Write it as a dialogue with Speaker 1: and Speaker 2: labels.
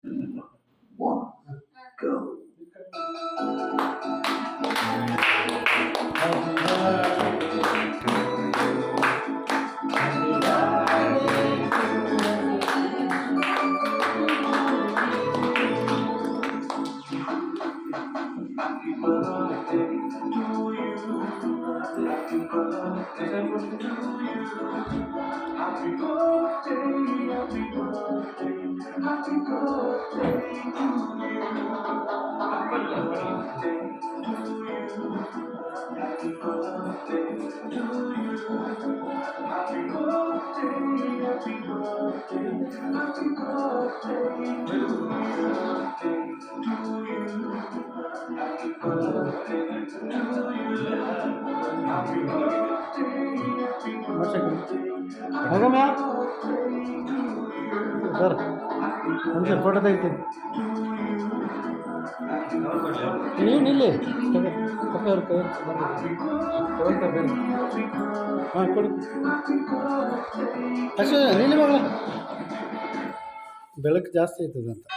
Speaker 1: One, go.
Speaker 2: Sir ಒಂದು photo ತೆಗಿತೀನಿ ನೀವು ನಿಲ್ಲಿ ಹಾಂ ಕೊಡಿ ಅಷ್ಟೇ ನಿಲ್ಲಿ ಮಗಳ ಬೆಳಕು ಜಾಸ್ತಿ ಆಯ್ತದೆ ಅಂತ